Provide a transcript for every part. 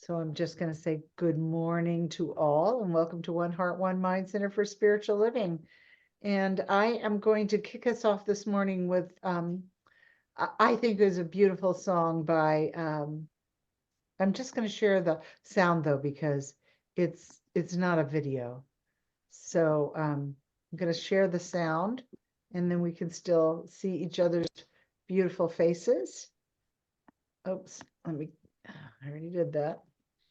So I'm just going to say good morning to all and welcome to One Heart, One Mind Center for Spiritual Living. And I am going to kick us off this morning with, I think it was a beautiful song by, I'm just going to share the sound though, because it's not a video. So I'm going to share the sound and then we can still see each other's beautiful faces. Oops, I already did that.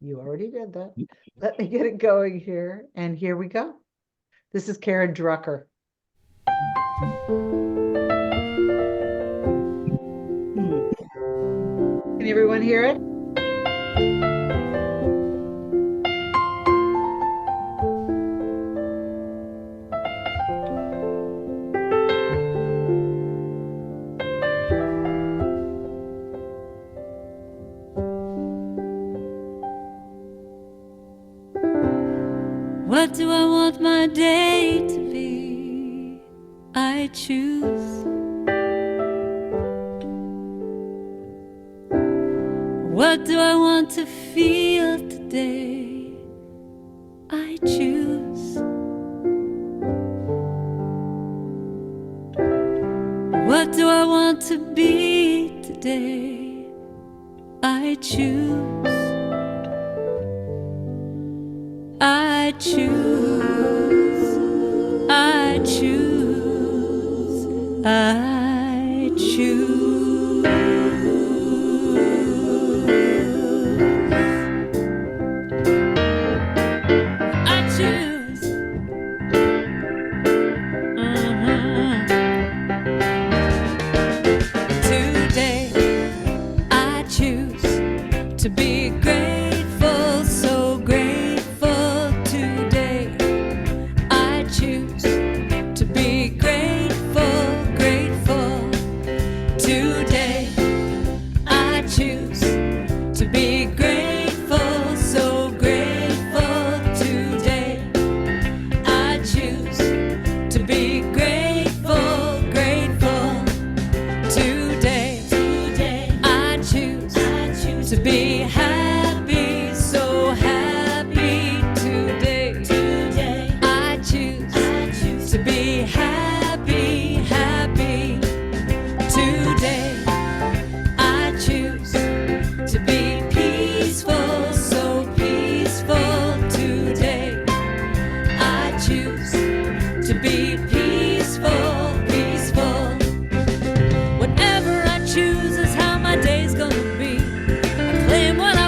You already did that. Let me get it going here. And here we go. This is Karen Drucker. Can everyone hear it? What do I want my day to be? I choose. What do I want to feel today? I choose. What do I want to be today? I choose. I choose, I choose, I choose. I choose. Today, I choose to be grateful, so grateful. Today, I choose to be grateful, grateful. Today, I choose to be grateful, so grateful. Today, I choose to be grateful, grateful. Today, I choose to be happy, so happy. Today, I choose to be happy, happy. Today, I choose to be peaceful, so peaceful. Today, I choose to be peaceful, peaceful. Whatever I choose is how my day's gonna be. I claim what I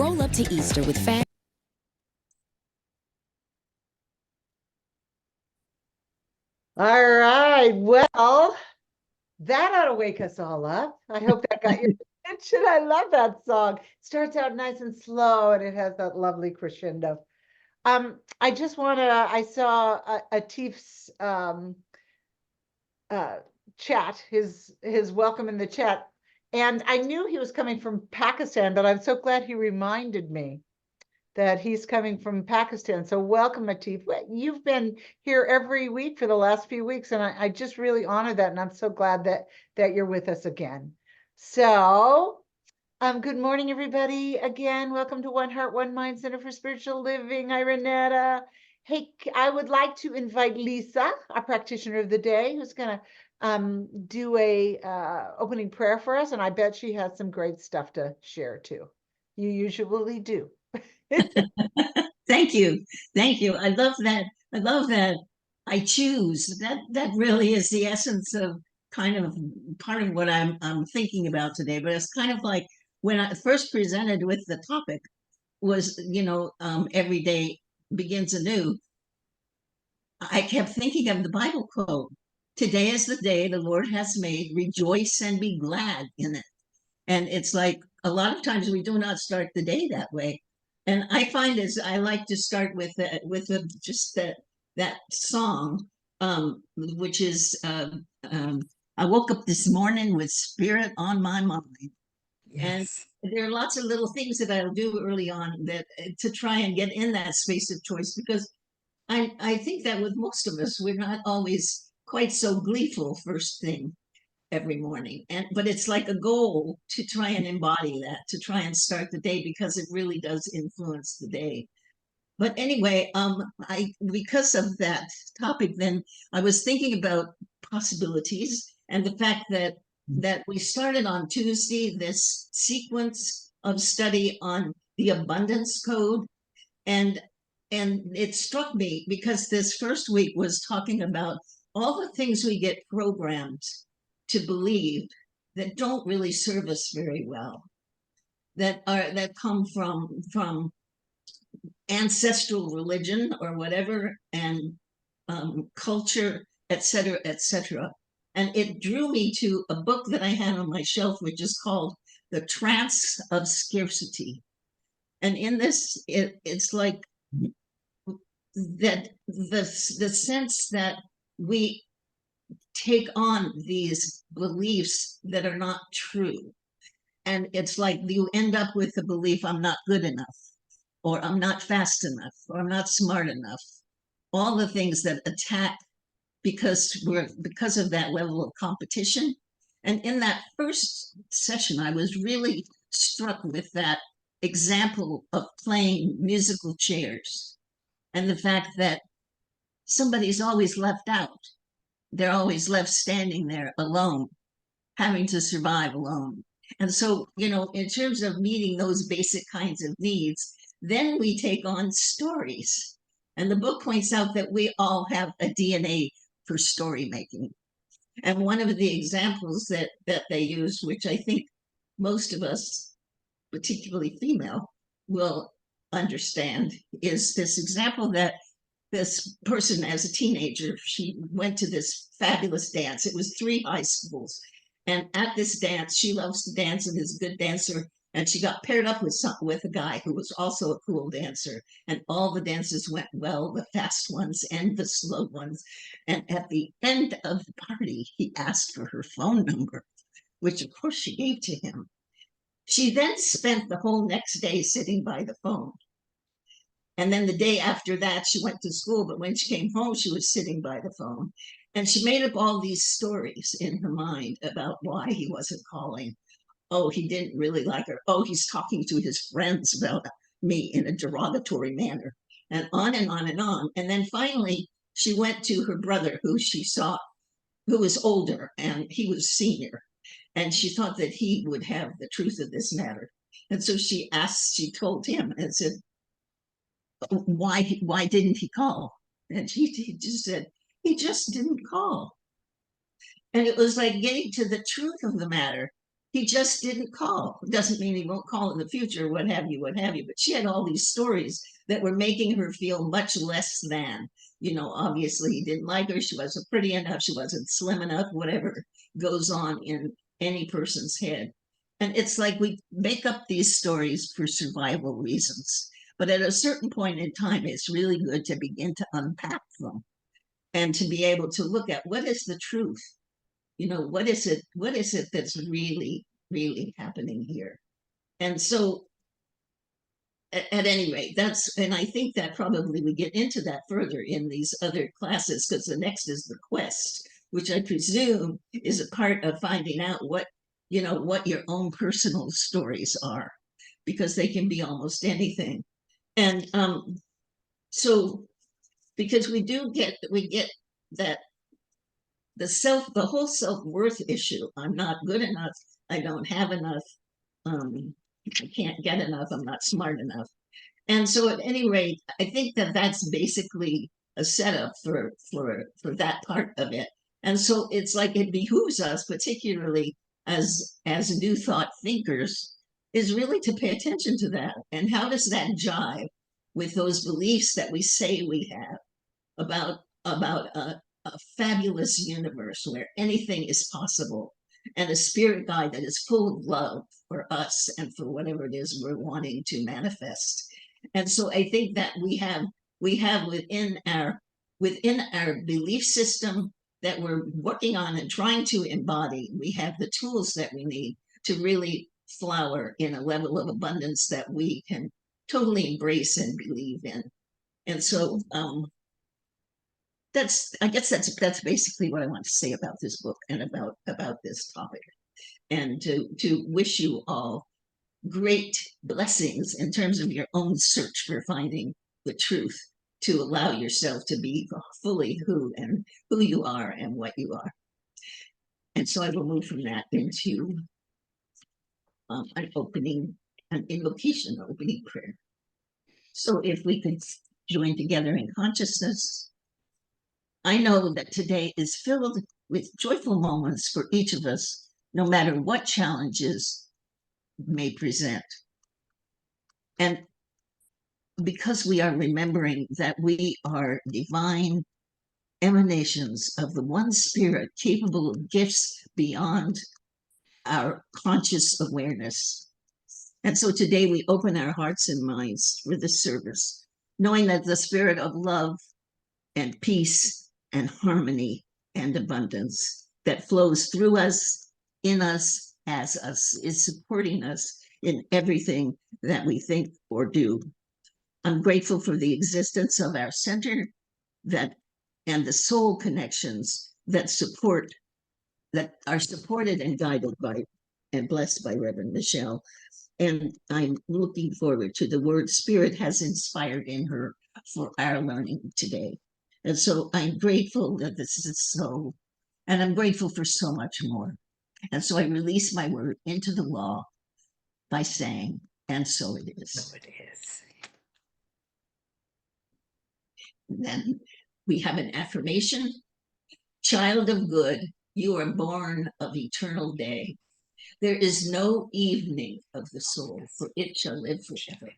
Roll up to Easter with fast. All right. Well, that ought to wake us all up. I hope that got your attention. I love that song. Starts out nice and slow, and it has that lovely crescendo. I just want to. I saw Atif's chat, his welcome in the chat, and I knew he was coming from Pakistan, but I'm so glad he reminded me that he's coming from Pakistan. So welcome, Atif. You've been here every week for the last few weeks, and I just really honor that, and I'm so glad that you're with us again. So, good morning, everybody. Again, welcome to One Heart, One Mind Center for Spiritual Living. Hi, Renetta. Hey, I would like to invite Lisa, our practitioner of the day, who's going to do a opening prayer for us, and I bet she has some great stuff to share too. You usually do. Thank you. Thank you. I love that. I love that. I choose. That really is the essence of kind of part of what I'm thinking about today. But it's kind of like when I first presented with the topic was, every day begins anew. I kept thinking of the Bible quote. Today is the day the Lord has made. Rejoice and be glad in it. And it's like a lot of times we do not start the day that way. And I find as I like to start with just that song, which is I woke up this morning with spirit on my mind. Yes. And there are lots of little things that I'll do early on that to try and get in that space of choice, because I think that with most of us, we're not always quite so gleeful first thing every morning, but it's like a goal to try and embody that, to try and start the day, because it really does influence the day. But anyway, because of that topic, then I was thinking about possibilities and the fact that we started on Tuesday this sequence of study on the abundance code, and it struck me because this first week was talking about all the things we get programmed to believe that don't really serve us very well, that come from ancestral religion or whatever, and culture, etc., etc. And it drew me to a book that I had on my shelf, which is called The Trance of Scarcity. And in this, it's like that the sense that we take on these beliefs that are not true. And it's like you end up with the belief, I'm not good enough, or I'm not fast enough, or I'm not smart enough. All the things that attack because of that level of competition. And in that first session, I was really struck with that example of playing musical chairs and the fact that somebody's always left out. They're always left standing there alone, having to survive alone. And so, in terms of meeting those basic kinds of needs, then we take on stories. And the book points out that we all have a DNA for story making. And one of the examples that they use, which I think most of us, particularly female, will understand, is this example that this person, as a teenager, she went to this fabulous dance. It was 3 high schools. And at this dance, she loves to dance and is a good dancer. And she got paired up with a guy who was also a cool dancer. And all the dances went well, the fast ones and the slow ones. And at the end of the party, he asked for her phone number, which of course she gave to him. She then spent the whole next day sitting by the phone. And then the day after that, she went to school, but when she came home, she was sitting by the phone. And she made up all these stories in her mind about why he wasn't calling. Oh, he didn't really like her. Oh, he's talking to his friends about me in a derogatory manner, and on and on and on. And then finally, she went to her brother, who she saw, who was older, and he was senior. And she thought that he would have the truth of this matter. And so she told him and said, why didn't he call? And he just said, he just didn't call. And it was like getting to the truth of the matter. he just didn't call. Doesn't mean he won't call in the future, what have you, what have you. But she had all these stories that were making her feel much less than. Obviously he didn't like her. She wasn't pretty enough. She wasn't slim enough, whatever goes on in any person's head. And it's like we make up these stories for survival reasons. But at a certain point in time, it's really good to begin to unpack them and to be able to look at what is the truth. What is it that's really, really happening here? And so at any rate, and I think that probably we get into that further in these other classes, because the next is the quest, which I presume is a part of finding out what your own personal stories are, because they can be almost anything. And so because we get that the whole self-worth issue. I'm not good enough. I don't have enough. I can't get enough. I'm not smart enough. And so at any rate, I think that that's basically a setup for that part of it. And so it's like it behooves us, particularly as new thought thinkers, is really to pay attention to that. And how does that jive with those beliefs that we say we have about a fabulous universe where anything is possible, and a spirit guide that is full of love for us and for whatever it is we're wanting to manifest. And so I think that we have within our belief system that we're working on and trying to embody, we have the tools that we need to really flower in a level of abundance that we can totally embrace and believe in. And so I guess that's basically what I want to say about this book and about this topic, and to wish you all great blessings in terms of your own search for finding the truth, to allow yourself to be fully who you are and what you are. And so I will move from that into an invocation, opening prayer. So if we could join together in consciousness. I know that today is filled with joyful moments for each of us, no matter what challenges may present. And because we are remembering that we are divine emanations of the one spirit capable of gifts beyond our conscious awareness. And so today we open our hearts and minds for this service, knowing that the spirit of love and peace and harmony and abundance that flows through us, in us, as us, is supporting us in everything that we think or do. I'm grateful for the existence of our center and the soul connections that are supported and guided by and blessed by Reverend Michelle. And I'm looking forward to the word Spirit has inspired in her for our learning today. And so I'm grateful that this is so, and I'm grateful for so much more. And so I release my word into the law by saying, and so it is. So it is. And then we have an affirmation. Child of good, you are born of eternal day. There is no evening of the soul, for it shall live forever.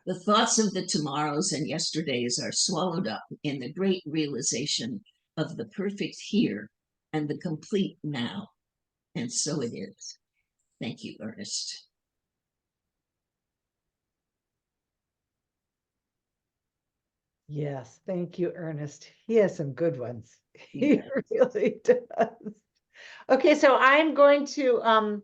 The thoughts of the tomorrows and yesterdays are swallowed up in the great realization of the perfect here and the complete now. And so it is. Thank you, Ernest. Yes, thank you, Ernest. He has some good ones. He really does. Okay, so I'm going to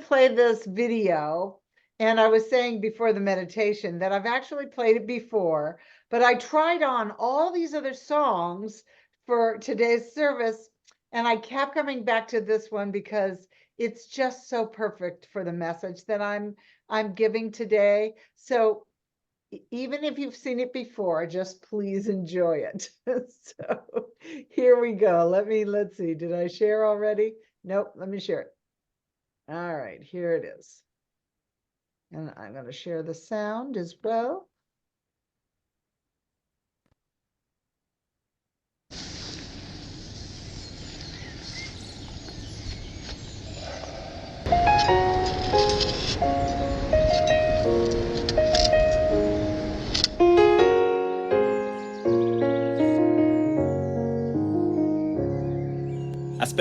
play this video. And I was saying before the meditation that I've actually played it before, but I tried on all these other songs for today's service, and I kept coming back to this one because it's just so perfect for the message that I'm giving today. So even if you've seen it before, just please enjoy it. So here we go. Let's see. Did I share already? Nope. Let me share it. All right, here it is. And I'm going to share the sound as well.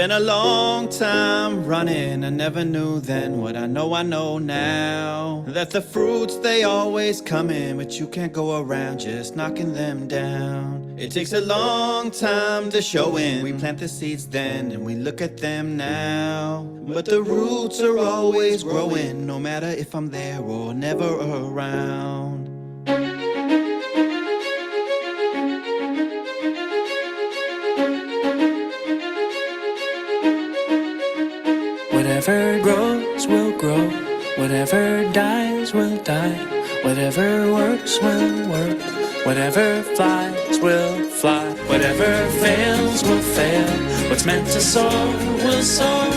spent a long time running. I never knew then what I know now. That the fruits, they always come in, but you can't go around just knocking them down. It takes a long time to show in. We plant the seeds then, and we look at them now. But the roots are always growing, no matter if I'm there or never around. Whatever grows will grow, whatever dies will die, whatever works will work, whatever flies will fly, whatever fails will fail, what's meant to soar will soar.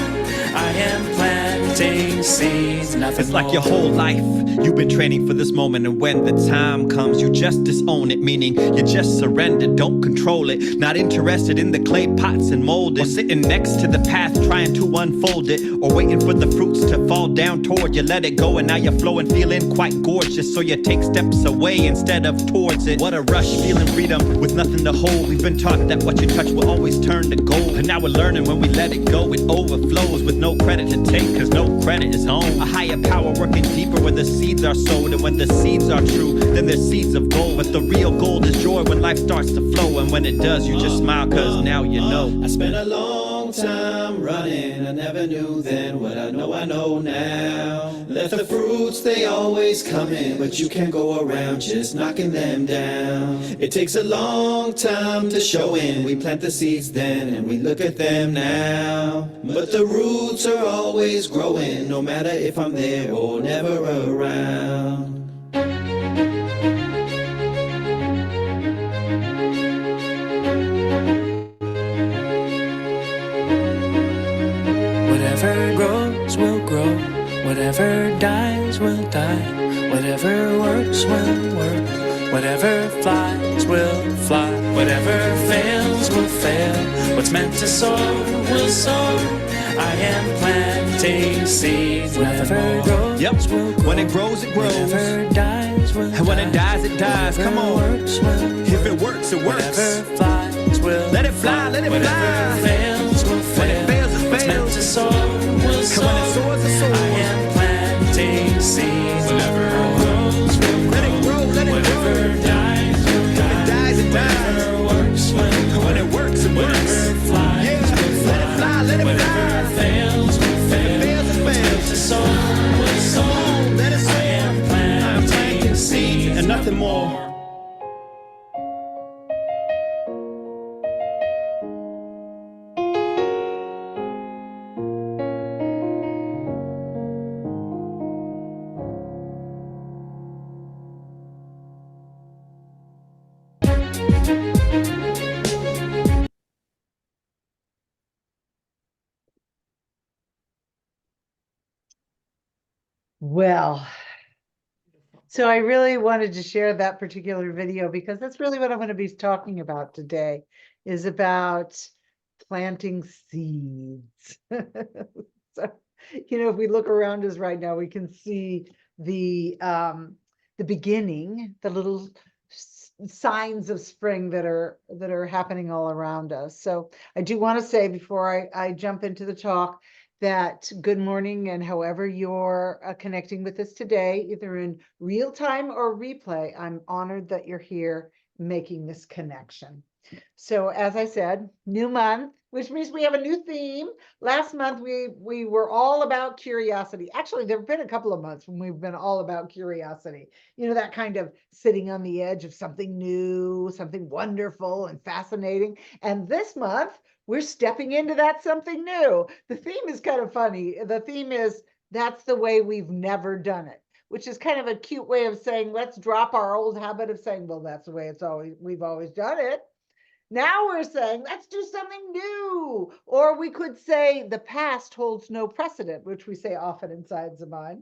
I am planting seeds, nothing It's like more. your whole life you've been training for this moment, and when the time comes you just disown it, meaning you just surrender, don't control it. Not interested in the clay pots and mold, or sitting next to the path trying to unfold it, or waiting for the fruits to fall down toward you. Let it go and now you're flowing, feeling quite gorgeous, so you take steps away instead of towards it. What a rush, feeling freedom with nothing to hold. We've been taught that what you touch will always turn to gold, and now we're learning when we let it go it overflows, with no credit to take, cause no credit is home. A higher power working deeper where the seeds are sowed, and when the seeds are true, then they're seeds of gold. But the real gold is joy when life starts to flow, and when it does, you just smile cause now you know. I spent a long time running, I never knew then what I know now. That the fruits, they always come in, but you can't go around just knocking them down. It takes a long time to show in. We plant the seeds then, and we look at them now. But the roots are always growing, no matter if I'm there or never around. Whatever grows will grow, whatever dies will die, whatever works will work, whatever flies will fly, whatever fails will fail, what's meant to soar will soar. I am planting seeds, whatever grows will grow. When it grows, it grows. Whatever dies will And when it dies, it dies. Come on. If it works, it works. Whatever flies will Let it fly, let it whatever fly. fails will fail. When it fails, it What's meant fails. to soar will soar. And when it soars, it soars. I am planting seeds. Whatever grows will grow. Let it grow, let it Whatever grow. dies will When die. it dies, it dies. Whatever works will And when it works, it works. Whatever flies Yeah, will fly. let it fly, let it Whatever fly. fails will fail. Fails, it What's meant fails. to soar will soar. Let it I soar. am planting seeds And nothing more. Well, so I really wanted to share that particular video because that's really what I'm going to be talking about today, is about planting seeds. So, if we look around us right now, we can see the beginning, the little signs of spring that are happening all around us. So I do want to say before I jump into the talk that good morning, and however you're connecting with us today, either in real time or replay, I'm honored that you're here making this connection. So as I said, new month, which means we have a new theme. Last month, we were all about curiosity. Actually, there have been a couple of months when we've been all about curiosity. That kind of sitting on the edge of something new, something wonderful and fascinating. And this month, we're stepping into that something new. The theme is kind of funny. The theme is, that's the way we've never done it, which is kind of a cute way of saying, let's drop our old habit of saying, well, that's the way we've always done it. Now we're saying, let's do something new. Or we could say the past holds no precedent, which we say often in Science of Mind.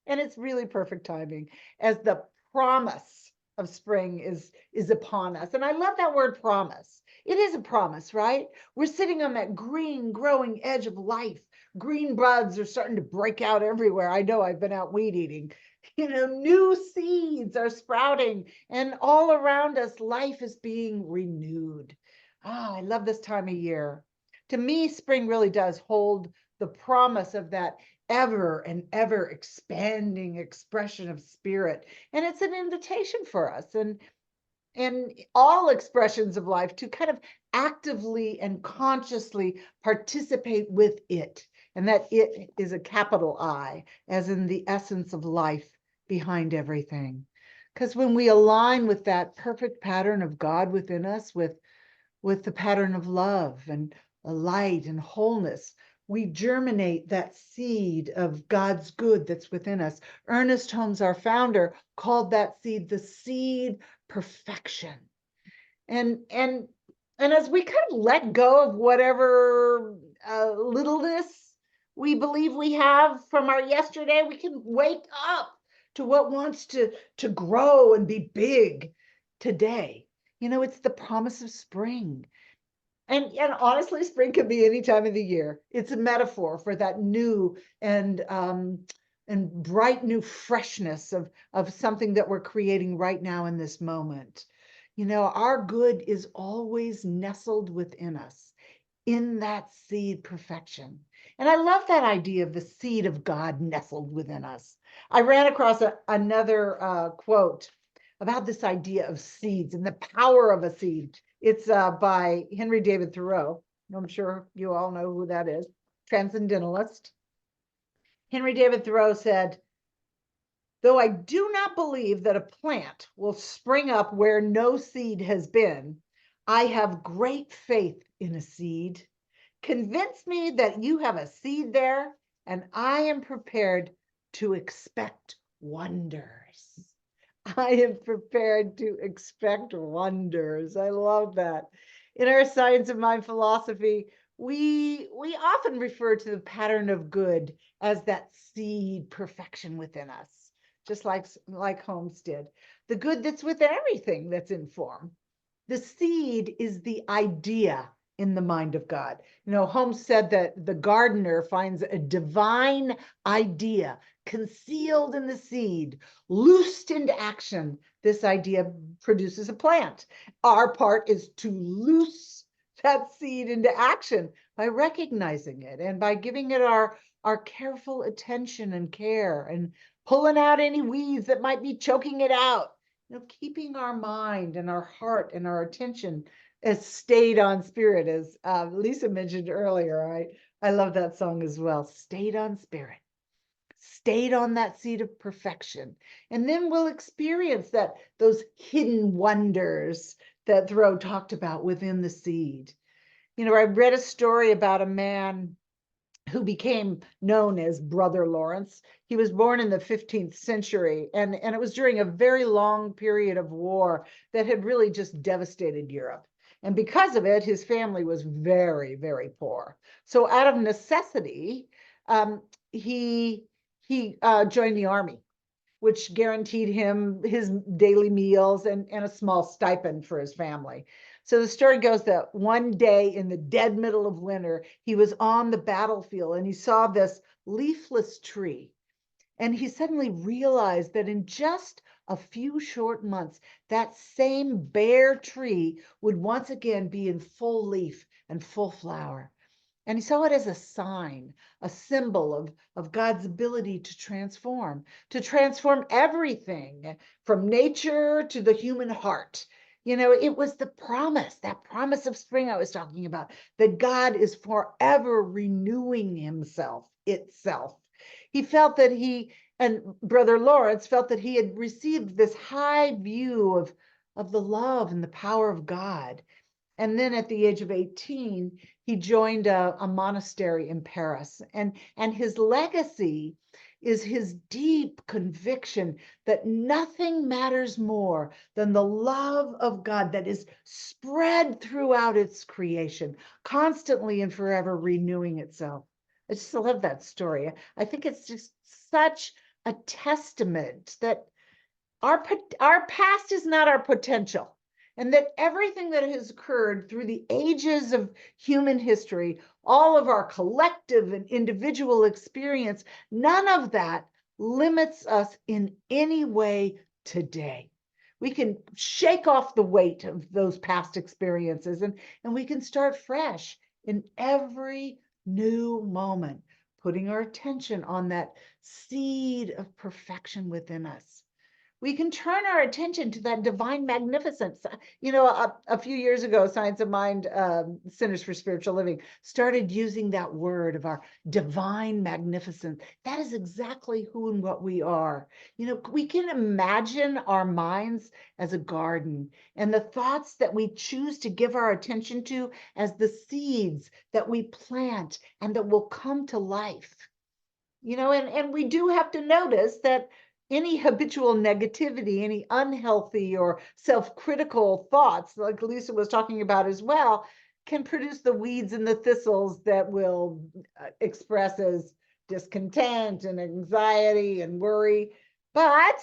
And it's really perfect timing as the promise of spring is upon us. And I love that word promise. It is a promise, right? We're sitting on that green growing edge of life. Green buds are starting to break out everywhere. I know I've been out weed eating. New seeds are sprouting, and all around us, life is being renewed. I love this time of year. To me, spring really does hold the promise of that ever and ever expanding expression of spirit. And it's an invitation for us and all expressions of life to kind of actively and consciously participate with it. And that it is a capital I, as in the essence of life behind everything. Because when we align with that perfect pattern of God within us, with the pattern of love and light and wholeness, we germinate that seed of God's good that's within us. Ernest Holmes, our founder, called that seed the seed perfection. And as we kind of let go of whatever littleness we believe we have from our yesterday, we can wake up to what wants to grow and be big today. It's the promise of spring. And honestly, spring could be any time of the year. It's a metaphor for that new and bright new freshness of something that we're creating right now in this moment. Our good is always nestled within us in that seed perfection. And I love that idea of the seed of God nestled within us. I ran across another quote about this idea of seeds and the power of a seed. It's by Henry David Thoreau. I'm sure you all know who that is, transcendentalist. Henry David Thoreau said, "Though I do not believe that a plant will spring up where no seed has been, I have great faith in a seed. Convince me that you have a seed there, and I am prepared to expect wonders." I am prepared to expect wonders. I love that. In our Science of Mind philosophy, we often refer to the pattern of good as that seed perfection within us, just like Holmes did. The good that's within everything that's in form. The seed is the idea in the mind of God. Holmes said that the gardener finds a divine idea concealed in the seed, loosed into action. This idea produces a plant. Our part is to loose that seed into action by recognizing it and by giving it our careful attention and care and pulling out any weeds that might be choking it out. Keeping our mind and our heart and our attention as stayed on spirit, as Lisa mentioned earlier. I love that song as well. Stayed on spirit, stayed on that seed of perfection. And then we'll experience those hidden wonders that Thoreau talked about within the seed. I read a story about a man who became known as Brother Lawrence. He was born in the 15th century, and it was during a very long period of war that had really just devastated Europe. And because of it, his family was very, very poor. So out of necessity, he joined the army, which guaranteed him his daily meals and a small stipend for his family. So the story goes that one day in the dead middle of winter, he was on the battlefield and he saw this leafless tree. And he suddenly realized that in just a few short months, that same bare tree would once again be in full leaf and full flower. And he saw it as a sign, a symbol of God's ability to transform everything from nature to the human heart. It was the promise, that promise of spring I was talking about, that God is forever renewing itself. He felt that and Brother Lawrence felt that he had received this high view of the love and the power of God. And then at the age of 18, he joined a monastery in Paris. And his legacy is his deep conviction that nothing matters more than the love of God that is spread throughout its creation, constantly and forever renewing itself. I just love that story. I think it's just such a testament that our past is not our potential, and that everything that has occurred through the ages of human history, all of our collective and individual experience, none of that limits us in any way today. We can shake off the weight of those past experiences and we can start fresh in every new moment, putting our attention on that seed of perfection within us. We can turn our attention to that divine magnificence. You know, a few years ago, Science of Mind Centers for Spiritual Living started using that word of our divine magnificence. That is exactly who and what we are. You know, we can imagine our minds as a garden and the thoughts that we choose to give our attention to as the seeds that we plant and that will come to life. You know, and we do have to notice that any habitual negativity, any unhealthy or self-critical thoughts, like Lisa was talking about as well, can produce the weeds and the thistles that will express as discontent and anxiety and worry. But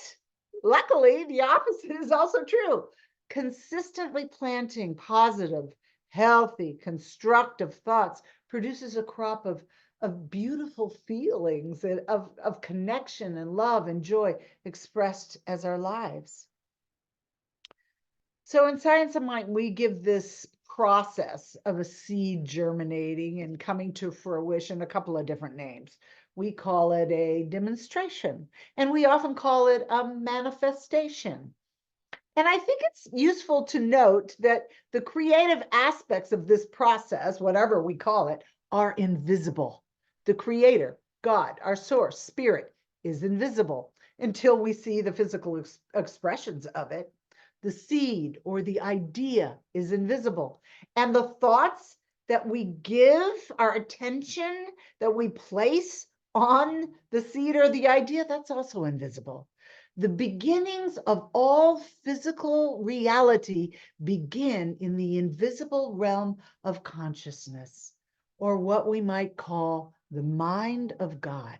luckily, the opposite is also true. Consistently planting positive, healthy, constructive thoughts produces a crop of beautiful feelings of connection and love and joy expressed as our lives. So in Science of Mind, we give this process of a seed germinating and coming to fruition a couple of different names. We call it a demonstration, and we often call it a manifestation. And I think it's useful to note that the creative aspects of this process, whatever we call it, are invisible. The creator, God, our source, spirit, is invisible until we see the physical expressions of it. The seed or the idea is invisible. And the thoughts that we give our attention, that we place on the seed or the idea, that's also invisible. The beginnings of all physical reality begin in the invisible realm of consciousness, or what we might call the mind of God.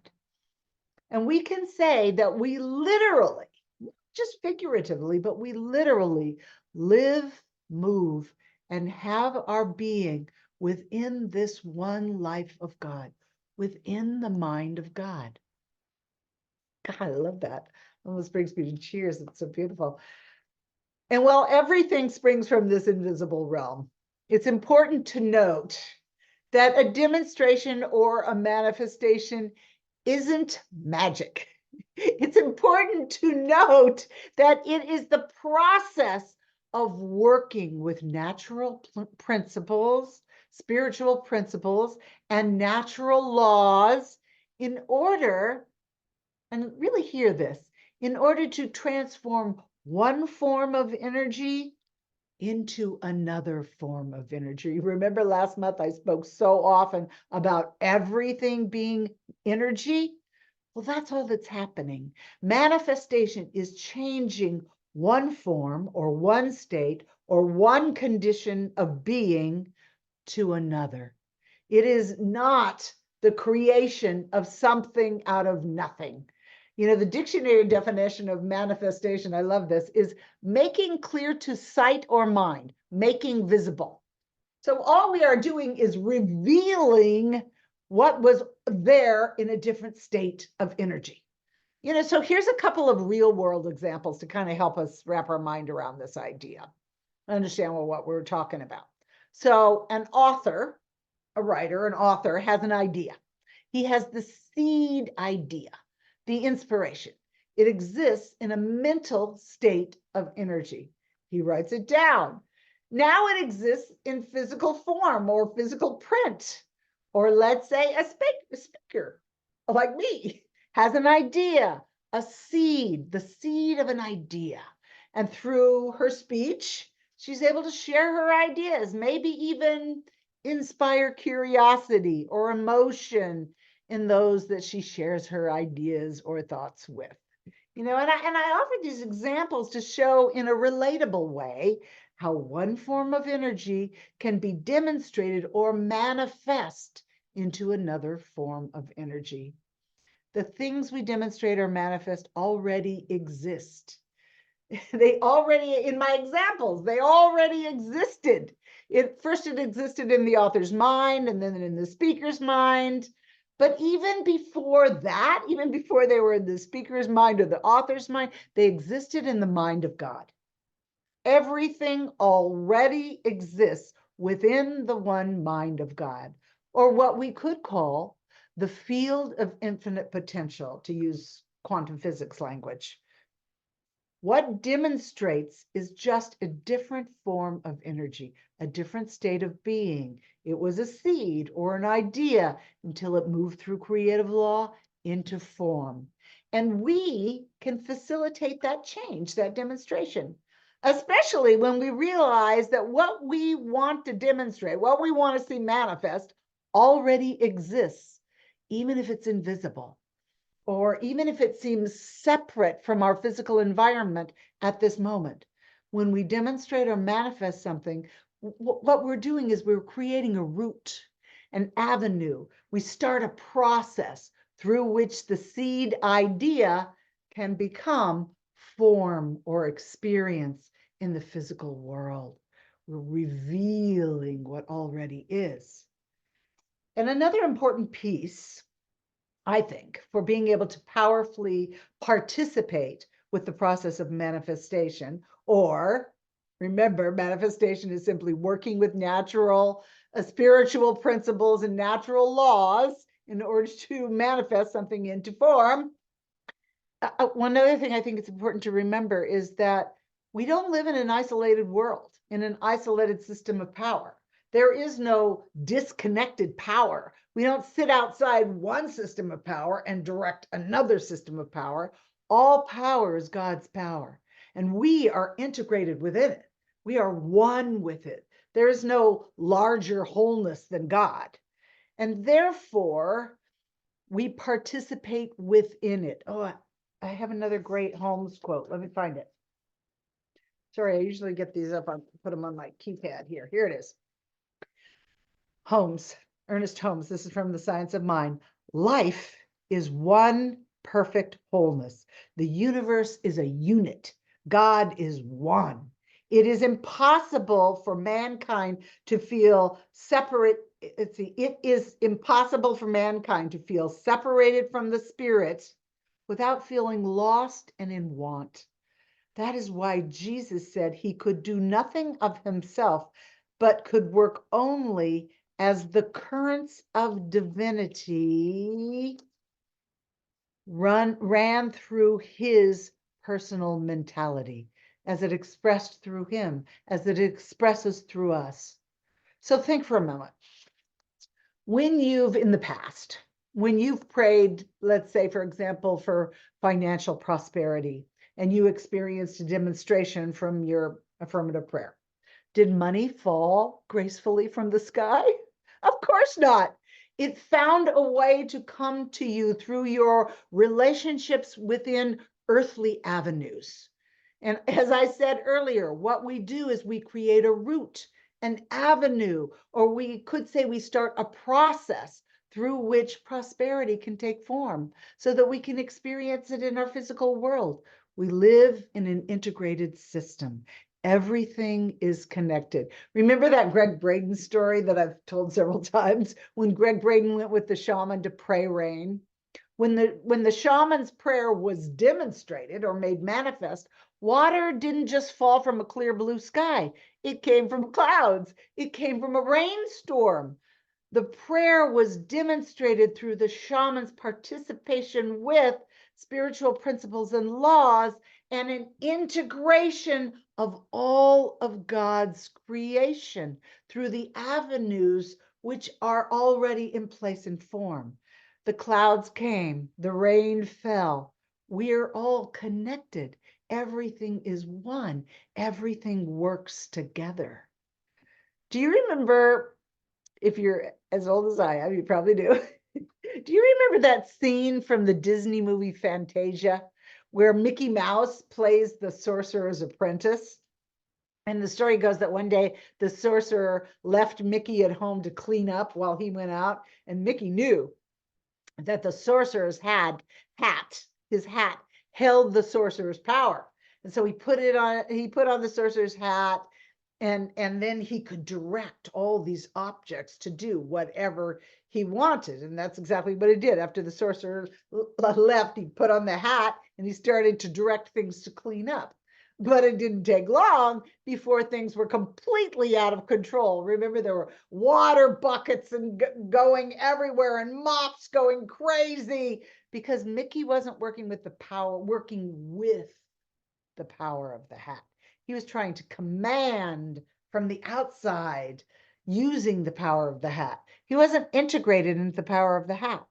And we can say that we literally, just figuratively, but we literally live, move, and have our being within this one life of God, within the mind of God. God, I love that. Almost brings me to tears. It's so beautiful. And while everything springs from this invisible realm, it's important to note that a demonstration or a manifestation isn't magic. It's important to note that it is the process of working with natural principles, spiritual principles, and natural laws in order, and really hear this, in order to transform one form of energy into another form of energy. Remember last month I spoke so often about everything being energy? Well, that's all that's happening. Manifestation is changing one form or one state or one condition of being to another. It is not the creation of something out of nothing. You know, the dictionary definition of manifestation, I love this, is making clear to sight or mind, making visible. So all we are doing is revealing what was there in a different state of energy. You know, so here's a couple of real world examples to kind of help us wrap our mind around this idea, understand what we're talking about. So an author, a writer, an author has an idea. He has the seed idea, the inspiration. It exists in a mental state of energy. He writes it down. Now it exists in physical form or physical print. Or let's say a speaker like me has an idea, a seed, the seed of an idea. And through her speech, she's able to share her ideas, maybe even inspire curiosity or emotion in those that she shares her ideas or thoughts with. You know, and I offer these examples to show in a relatable way how one form of energy can be demonstrated or manifest into another form of energy. The things we demonstrate or manifest already exist. They already, in my examples, they already existed. It existed in the author's mind and then in the speaker's mind. But even before that, even before they were in the speaker's mind or the author's mind, they existed in the mind of God. Everything already exists within the one mind of God, or what we could call the field of infinite potential, to use quantum physics language. What demonstrates is just a different form of energy, a different state of being. It was a seed or an idea until it moved through creative law into form. And we can facilitate that change, that demonstration, especially when we realize that what we want to demonstrate, what we want to see manifest, already exists, even if it's invisible, or even if it seems separate from our physical environment at this moment. When we demonstrate or manifest something, what we're doing is we're creating a route, an avenue. We start a process through which the seed idea can become form or experience in the physical world. We're revealing what already is. And another important piece, I think, for being able to powerfully participate with the process of manifestation, or remember, manifestation is simply working with natural, spiritual principles and natural laws in order to manifest something into form. One other thing I think it's important to remember is that we don't live in an isolated world, in an isolated system of power. There is no disconnected power. We don't sit outside one system of power and direct another system of power. All power is God's power, and we are integrated within it. We are one with it. There is no larger wholeness than God, and therefore we participate within it. Oh, I have another great Holmes quote. Let me find it. Sorry, I usually get these up, I put them on my keypad here. Here it is. Holmes, Ernest Holmes, this is from The Science of Mind. Life is one perfect wholeness. The universe is a unit. God is one. It is impossible for mankind to feel separate. It is impossible for mankind to feel separated from the spirit without feeling lost and in want. That is why Jesus said he could do nothing of himself, but could work only as the currents of divinity ran through his personal mentality, as it expressed through him, as it expresses through us. So think for a moment. When you've, in the past, when you've prayed, let's say, for example, for financial prosperity, and you experienced a demonstration from your affirmative prayer, did money fall gracefully from the sky? Of course not. It found a way to come to you through your relationships within earthly avenues. And as I said earlier, what we do is we create a route, an avenue, or we could say we start a process through which prosperity can take form so that we can experience it in our physical world. We live in an integrated system. Everything is connected. Remember that Greg Braden story that I've told several times, when Greg Braden went with the shaman to pray rain? When the shaman's prayer was demonstrated or made manifest, water didn't just fall from a clear blue sky. It came from clouds. It came from a rainstorm. The prayer was demonstrated through the shaman's participation with spiritual principles and laws, and an integration of all of God's creation through the avenues which are already in place and form. The clouds came, the rain fell. We're all connected. Everything is one. Everything works together. Do you remember, if you're as old as I am, you probably do. Do you remember that scene from the Disney movie Fantasia, where Mickey Mouse plays the sorcerer's apprentice? And the story goes that one day the sorcerer left Mickey at home to clean up while he went out, and Mickey knew that the sorcerer's his hat held the sorcerer's power. And so he put on the sorcerer's hat, and then he could direct all these objects to do whatever he wanted. And that's exactly what he did. After the sorcerer left, he put on the hat and he started to direct things to clean up. But it didn't take long before things were completely out of control. Remember, there were water buckets and going everywhere and mops going crazy because Mickey wasn't working with the power of the hat. He was trying to command from the outside using the power of the hat. He wasn't integrated into the power of the hat.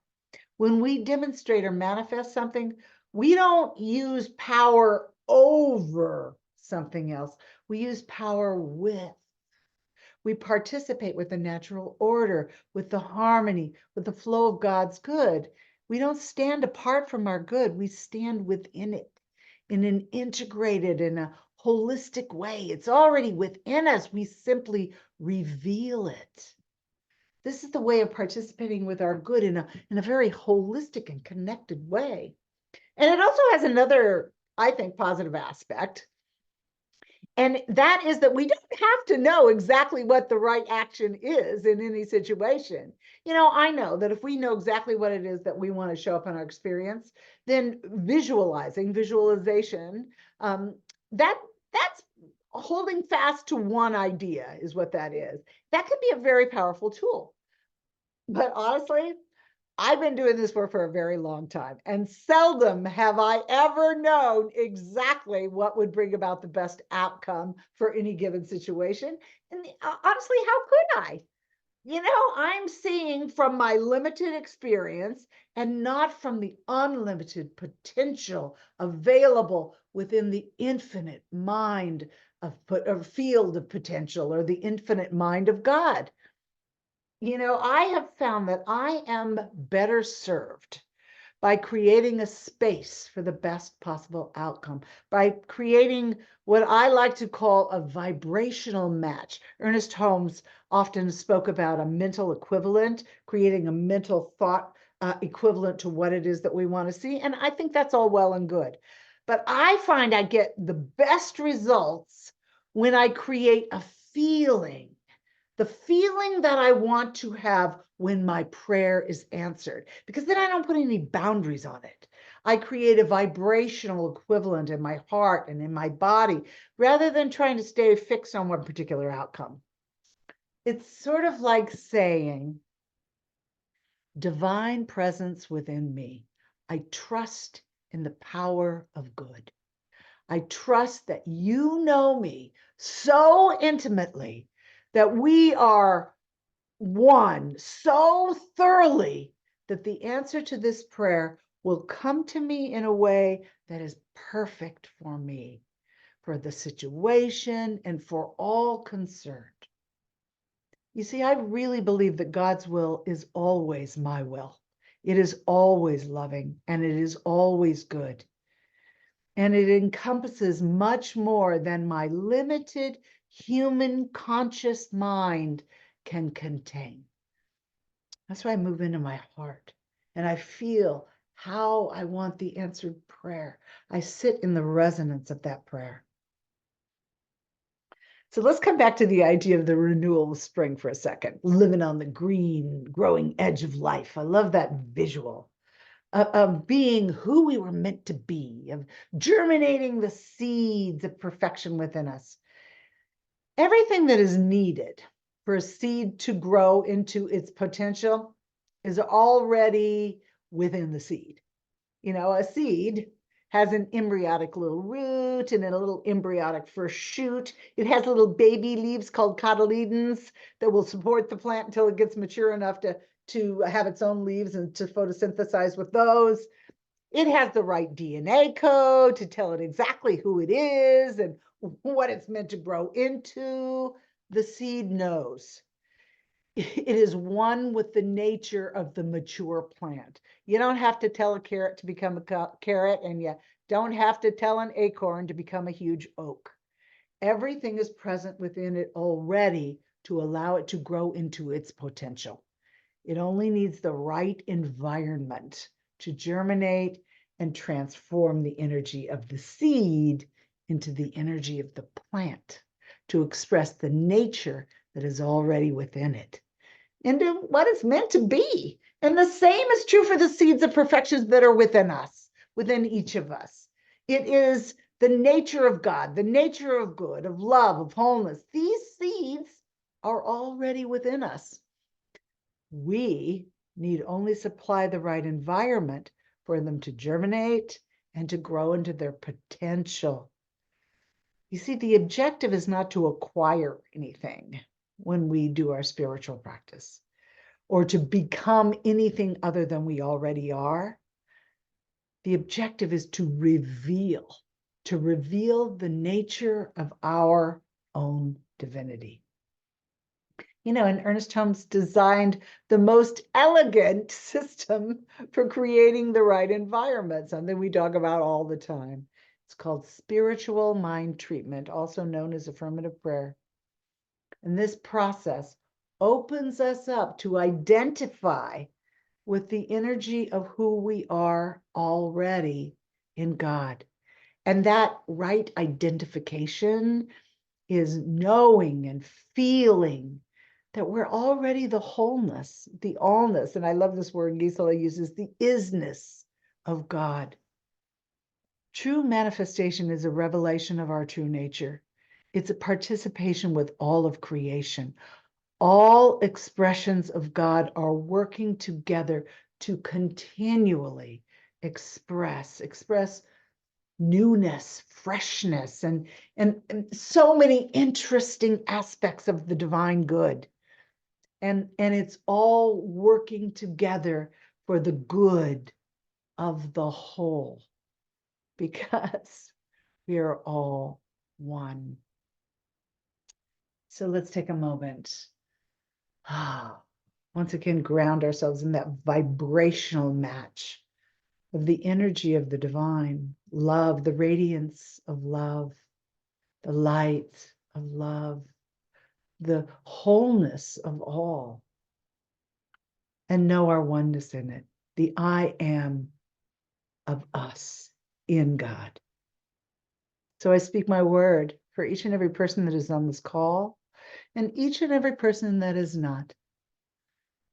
When we demonstrate or manifest something, we don't use power over something else. We use power with. We participate with the natural order, with the harmony, with the flow of God's good. We don't stand apart from our good. We stand within it in an integrated, in a holistic way. It's already within us. We simply reveal it. This is the way of participating with our good in a very holistic and connected way. And it also has another, I think, positive aspect. And that is that we don't have to know exactly what the right action is in any situation. I know that if we know exactly what it is that we want to show up in our experience, then visualization, that's holding fast to one idea is what that is. That could be a very powerful tool. But honestly, I've been doing this work for a very long time, and seldom have I ever known exactly what would bring about the best outcome for any given situation. And honestly, how could I? I'm seeing from my limited experience and not from the unlimited potential available within the infinite mind of field of potential, or the infinite mind of God. I have found that I am better served by creating a space for the best possible outcome, by creating what I like to call a vibrational match. Ernest Holmes often spoke about a mental equivalent, creating a mental thought equivalent to what it is that we want to see. And I think that's all well and good. But I find I get the best results when I create a feeling. The feeling that I want to have when my prayer is answered, because then I don't put any boundaries on it. I create a vibrational equivalent in my heart and in my body, rather than trying to stay fixed on one particular outcome. It's sort of like saying, divine presence within me. I trust in the power of good. I trust that you know me so intimately that we are one so thoroughly that the answer to this prayer will come to me in a way that is perfect for me, for the situation, and for all concerned. You see, I really believe that God's will is always my will. It is always loving, and it is always good. And it encompasses much more than my limited human conscious mind can contain. That's why I move into my heart and I feel how I want the answered prayer. I sit in the resonance of that prayer. So let's come back to the idea of the renewal of spring for a second, living on the green, growing edge of life. I love that visual of being who we were meant to be, of germinating the seeds of perfection within us. Everything that is needed for a seed to grow into its potential is already within the seed. A seed has an embryonic little root and a little embryonic first shoot. It has little baby leaves called cotyledons that will support the plant until it gets mature enough to have its own leaves and to photosynthesize with those. It has the right DNA code to tell it exactly who it is and what it's meant to grow into. The seed knows. It is one with the nature of the mature plant. You don't have to tell a carrot to become a carrot, and you don't have to tell an acorn to become a huge oak. Everything is present within it already to allow it to grow into its potential. It only needs the right environment to germinate and transform the energy of the seed into the energy of the plant, to express the nature that is already within it, into what it's meant to be. And the same is true for the seeds of perfections that are within us, within each of us. It is the nature of God, the nature of good, of love, of wholeness. These seeds are already within us. We need only supply the right environment for them to germinate and to grow into their potential. You see, the objective is not to acquire anything when we do our spiritual practice, or to become anything other than we already are. The objective is to reveal the nature of our own divinity. You know, and Ernest Holmes designed the most elegant system for creating the right environment, something we talk about all the time. It's called spiritual mind treatment, also known as affirmative prayer. And this process opens us up to identify with the energy of who we are already in God. And that right identification is knowing and feeling that we're already the wholeness, the allness, and I love this word Gisela uses, the isness of God. True manifestation is a revelation of our true nature. It's a participation with all of creation. All expressions of God are working together to continually express newness, freshness, and so many interesting aspects of the divine good. And it's all working together for the good of the whole, because we are all one. So let's take a moment. Once again, ground ourselves in that vibrational match of the energy of the divine, love, the radiance of love, the light of love, the wholeness of all, and know our oneness in it, the I am of us in God. So I speak my word for each and every person that is on this call and each and every person that is not,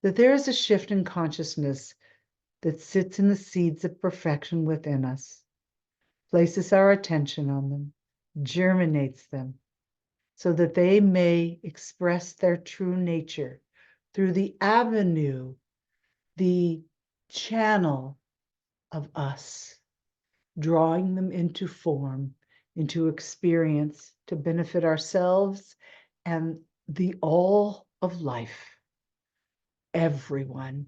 that there is a shift in consciousness that sits in the seeds of perfection within us, places our attention on them, germinates them, so that they may express their true nature through the avenue, the channel of us, drawing them into form, into experience, to benefit ourselves and the all of life, everyone,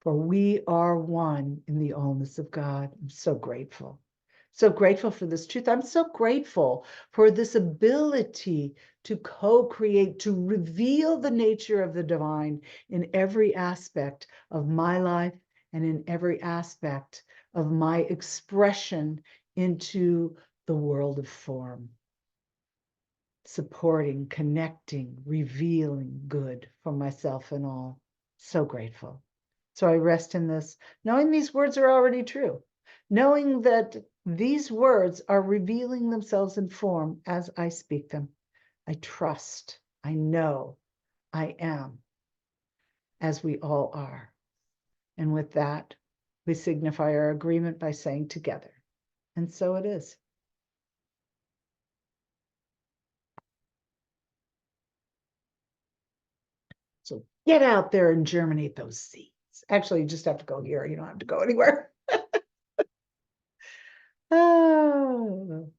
for we are one in the allness of God. I'm so grateful. So grateful for this truth. I'm so grateful for this ability to co-create, to reveal the nature of the divine in every aspect of my life and in every aspect of my expression into the world of form. Supporting, connecting, revealing good for myself and all. So grateful. So I rest in this, knowing these words are already true, knowing that these words are revealing themselves in form as I speak them. I trust, I know, I am, as we all are. And with that, we signify our agreement by saying together, and so it is. So get out there and germinate those seeds. Actually, you just have to go here. You don't have to go anywhere. Oh,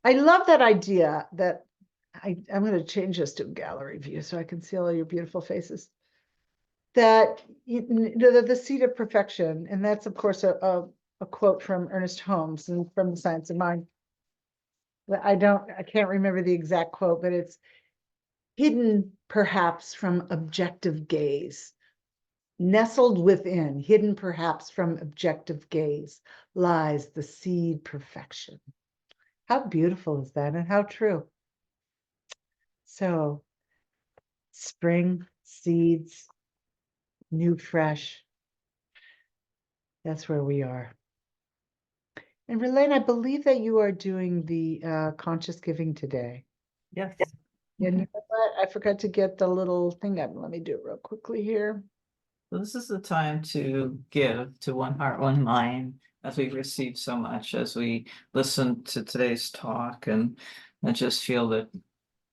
I love that idea that I'm going to change this to gallery view so I can see all your beautiful faces. That the seed of perfection, and that's of course a quote from Ernest Holmes and from The Science of Mind. I can't remember the exact quote, but it's hidden perhaps from objective gaze, nestled within, hidden perhaps from objective gaze, lies the seed perfection. How beautiful is that, and how true. So, spring, seeds, new, fresh. That's where we are. And Ralane, I believe that you are doing the conscious giving today. Yes. And you know what? I forgot to get the little thing up. Let me do it real quickly here. So this is the time to give to One Heart, One Mind. as we receive so much, as we listen to today's talk, and I just feel the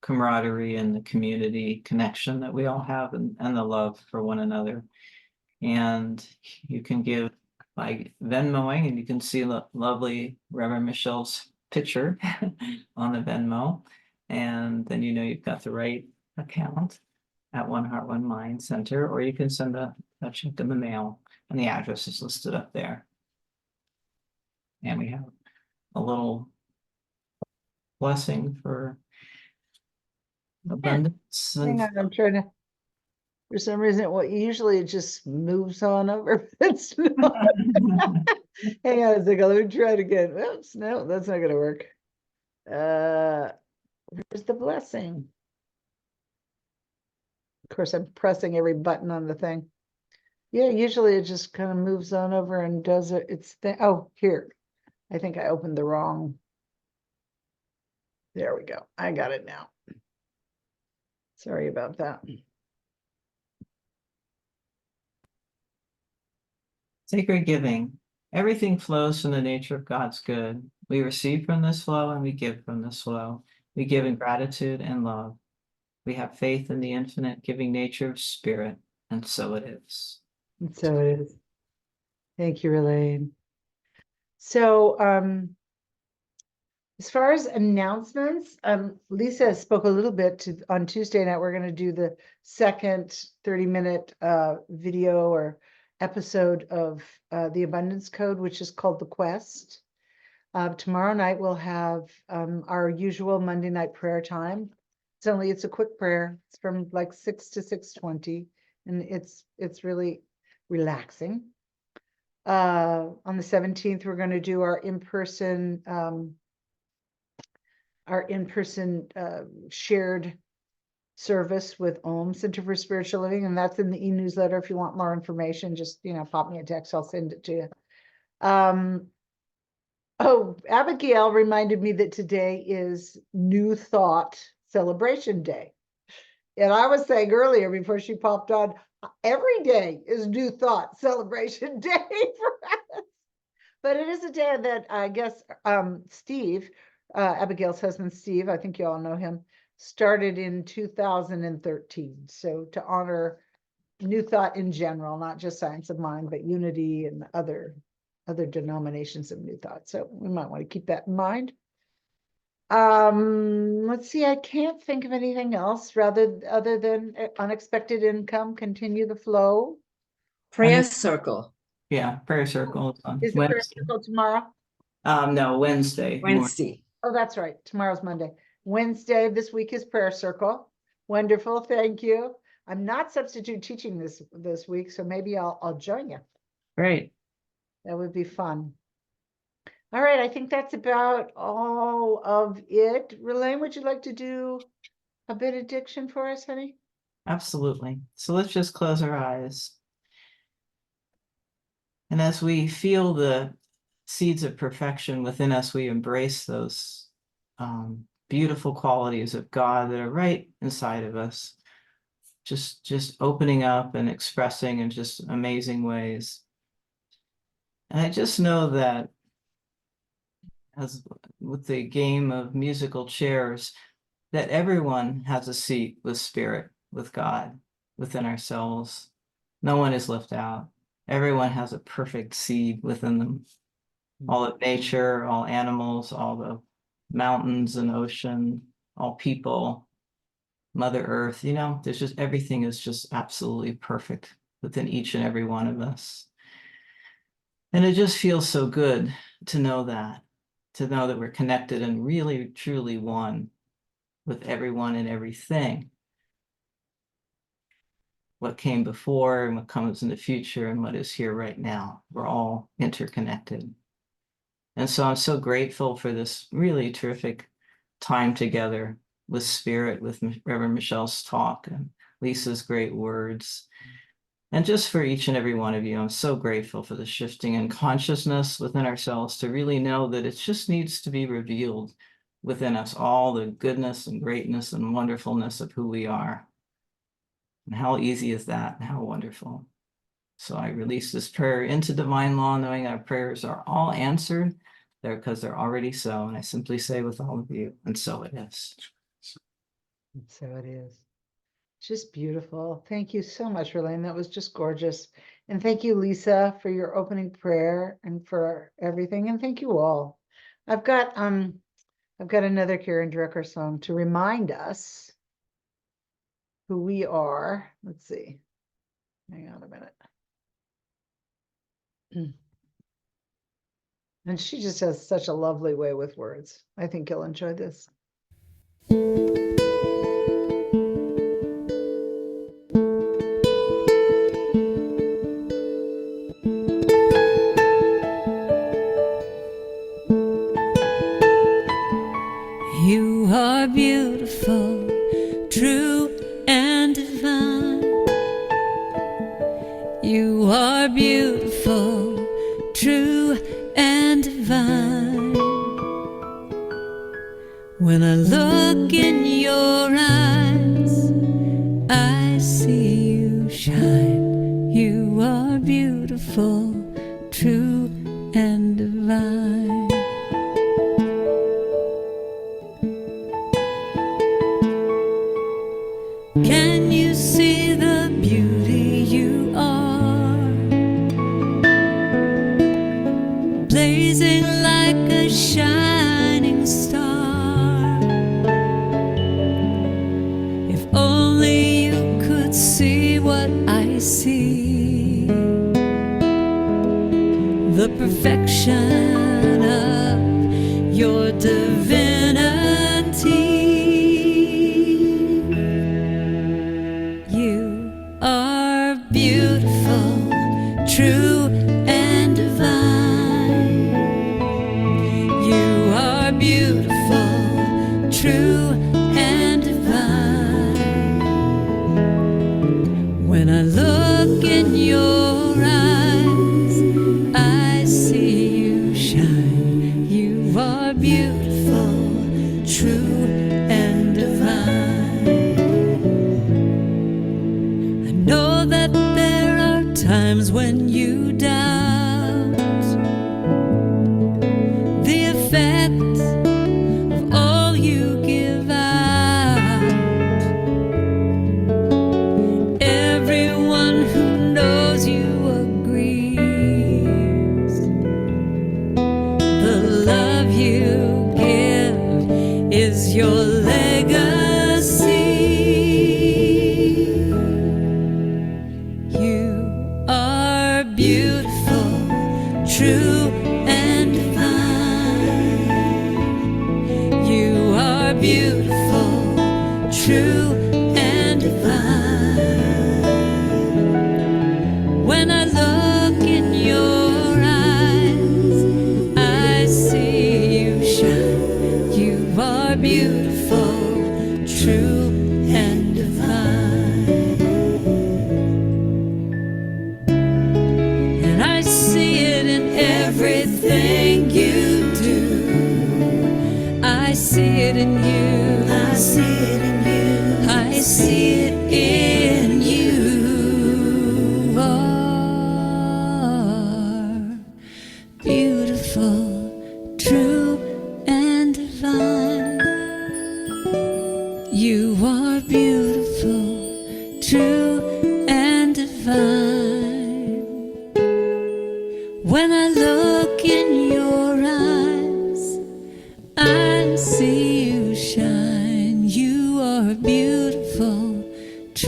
camaraderie and the community connection that we all have, and the love for one another. And you can give by Venmoing, and you can see lovely Reverend Michelle's picture on the Venmo. And then you know you've got the right account at One Heart, One Mind Center, or you can send a check in the mail, and the address is listed up there. And we have a little blessing for abundance. Hang on, I'm trying to, for some reason, well, usually it just moves on over. It's not. Hang on a second, let me try it again. Oops, no, that's not gonna work. Where's the blessing? Of course, I'm pressing every button on the thing. Yeah, usually it just kind of moves on over and does it. Oh, here. I think I opened the wrong. There we go. I got it now. Sorry about that. Sacred giving. Everything flows from the nature of God's good. We receive from this flow and we give from this flow. We give in gratitude and love. We have faith in the infinite giving nature of spirit, and so it is. And so it is. Thank you, Ralane. So, as far as announcements, Lisa spoke a little bit on Tuesday night. We're going to do the second 30-minute video or episode of the Abundance Code, which is called The Quest. Tomorrow night we'll have our usual Monday night prayer time. It's a quick prayer. It's from like 6 to 6:20, and it's really relaxing. On the 17th, we're going to do our in-person shared service with OM Center for Spiritual Living, and that's in the e-newsletter. If you want more information, just pop me a text, I'll send it to you. Oh, Abigail reminded me that today is New Thought Celebration Day. And I was saying earlier before she popped on, every day is New Thought Celebration Day for us. But it is a day that I guess Steve, Abigail's husband, Steve, I think you all know him, started in 2013. So to honor New Thought in general, not just Science of Mind, but Unity and other denominations of New Thought. So we might want to keep that in mind. Let's see, I can't think of anything else other than unexpected income, continue the flow. Prayer circle. Yeah, prayer circle on Is the prayer Wednesday. circle tomorrow? No, Wednesday. Wednesday. Oh, that's right. Tomorrow's Monday. Wednesday this week is prayer circle. Wonderful, thank you. I'm not substitute teaching this week, so maybe I'll join you. Great. That would be fun. All right, I think that's about all of it. Ralane, would you like to do a benediction for us, honey? Absolutely. So let's just close our eyes. And as we feel the seeds of perfection within us, we embrace those beautiful qualities of God that are right inside of us, just opening up and expressing in just amazing ways. And I just know that as with the game of musical chairs, that everyone has a seat with spirit, with God, within ourselves. No one is left out. Everyone has a perfect seed within them. All of nature, all animals, all the mountains and ocean, all people, Mother Earth, there's just everything is just absolutely perfect within each and every one of us. And it just feels so good to know that we're connected and really, truly one with everyone and everything. What came before and what comes in the future and what is here right now. We're all interconnected. And so I'm so grateful for this really terrific time together with Spirit, with Reverend Michelle's talk and Lisa's great words. And just for each and every one of you, I'm so grateful for the shifting in consciousness within ourselves to really know that it just needs to be revealed within us, all the goodness and greatness and wonderfulness of who we are. And how easy is that? And how wonderful. So I release this prayer into divine law, knowing our prayers are all answered there because they're already so. And I simply say with all of you, and so it is. And so it is. Just beautiful. Thank you so much, Ralane. That was just gorgeous. And thank you, Lisa, for your opening prayer and for everything. And thank you all. I've got another Karen Drucker song to remind us who we are. Let's see. Hang on a minute. And she just has such a lovely way with words. I think you'll enjoy this. You are beautiful, true and divine. You are beautiful, true and divine. When I look in your eyes, I see you shine. You are beautiful, true and divine. Can you see the beauty you are? Blazing like a shining star. If only you could see what I see, the perfection of your divinity. You are beautiful, true and divine. You are beautiful, true and divine. When I look in your eyes, I see you shine. You are beautiful, true and divine. I know that there are times when you doubt the effect of all you give out. Everyone who knows you agrees the love you give is your legacy. You are beautiful, true and divine. You are beautiful, true and divine. When I look in your eyes, I see you shine. You are beautiful, true and divine. And I see it in everything you do. I see it in you. I see it in you. I see it in you. Are beautiful, true and divine. You are beautiful, true and divine. When I look in your eyes, I see you shine. You are beautiful, true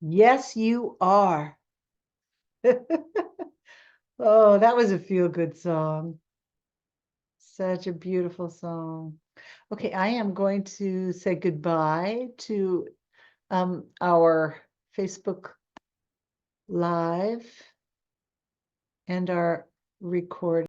Yes, you are. Oh, that was a feel-good song. Such a beautiful song. Okay, I am going to say goodbye to our Facebook Live and our recording.